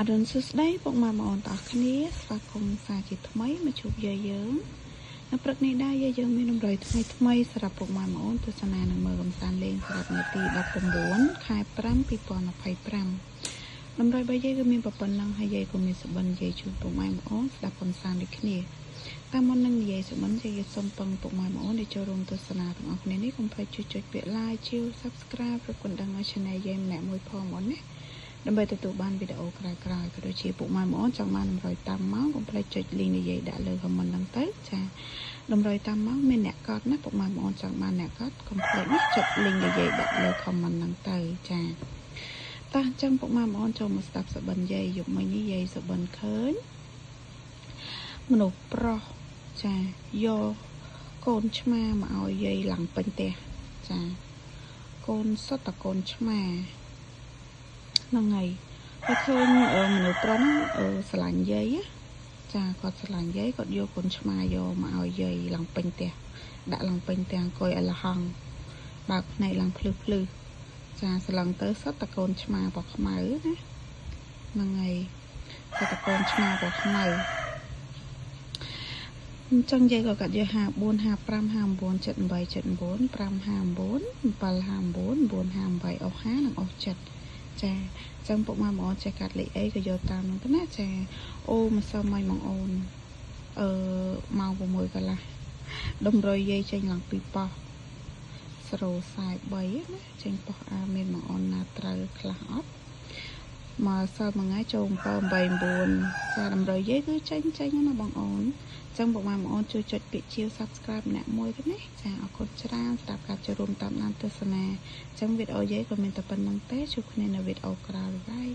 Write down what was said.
អរុនសួស្តីពុកម៉ែបងប្អូនទាំងអស់គ្នាស្វាគមន៍សាជាថ្មីមកជួបយាយយើងនៅព្រឹកនេះដែរយាយយើងមានតម្រុយថ្មីសម្រាប់ពុកម៉ែបងប្អូនទស្សនានឹងមើលកំសាន្តលេងសម្រាប់ថ្ងៃទី19ខែ5 2025តម្រុយរបស់យាយគឺមានប៉ុណ្ណឹងហើយយាយក៏មានសុបិនយាយជូនពុកម៉ែបងប្អូនស្ដាប់កំសាន្តដូចគ្នាតាមមុននឹងនិយាយសុបិនយាយសូមពឹងពុកម៉ែបងប្អូនដែលចូលរួមទស្សនាទាំងអស់គ្នានេះកុំភ្លេចចុចពាក្យ like ជា subscribe ឬកណ្ដឹងឲ្យ channel យាយម្នាក់មួយផងបងណាដើម្បីទទួលបានវីដេអូក្រោយៗក៏ដូចជាពុកម៉ែបងប្អូនចង់បានតម្រុយតាមម៉ោងកុំភ្លេចចុច link និយាយដាក់លើ comment ហ្នឹងទៅចាតម្រុយតាមម៉ោងមានអ្នកកត់ណាពុកម៉ែបងប្អូនចង់បានអ្នកកត់កុំភ្លេចណាចុច link និយាយដាក់លើ comment ហ្នឹងទៅចាតោះអញ្ចឹងពុកម៉ែបងប្អូនចូលមកស្ដាប់សុបិនយាយយកមិញនេះយាយសុបិនឃើញមនុស្សប្រុសចាយកកូនឆ្មាមកឲ្យយាយឡើងពេញផ្ទះចាកូនសុទ្ធតែកូនឆ្មាហ្នឹងហើយគាត់ឃើញមនុស្សប្រុសហ្នឹងស្រឡាញ់យាយចាគាត់ស្រឡាញ់យាយគាត់យកកូនឆ្មាយកមកឲ្យយាយឡើងពេញផ្ទះដាក់ឡើងពេញផ្ទះអង្គុយឲ្យលហង់បើកភ្នែកឡើងភ្លឺចាស្លឹងទៅសុទ្ធតែកូនឆ្មាពណ៌ខ្មៅណាហ្នឹងហើយសុទ្ធតែកូនឆ្មាពណ៌ខ្មៅអញ្ចឹងយាយក៏កាត់យក54 55 59 78 79 559 759 458អស់5និងអស់7ចាចឹងពុកម៉ែបងប្អូនចេះកាត់លេខអីក៏យកតាមនោះទៅណាចាអូម្សិលមិញបងអូនម៉ោង6កន្លះតម្រុយយាយចេញឡើងពីប៉ោះ043ណាចេញប៉ោះអាមានបងអូនណាត្រូវខ្លះអត់មកសល់មួយថ្ងៃចូល7 8 9ចាតម្រុយយាយគឺចេញណាបងអូនចឹងពុកម៉ែបងប្អូនជួយចុចពាក្យជា subscribe ម្នាក់មួយទៅណាចាអរគុណច្រើនសម្រាប់ការចូលរួមតាមដានទស្សនាចឹងវីដេអូយាយក៏មានតែប៉ុណ្្នឹងទេជួបគ្នានៅវីដេអូក្រោយបាយ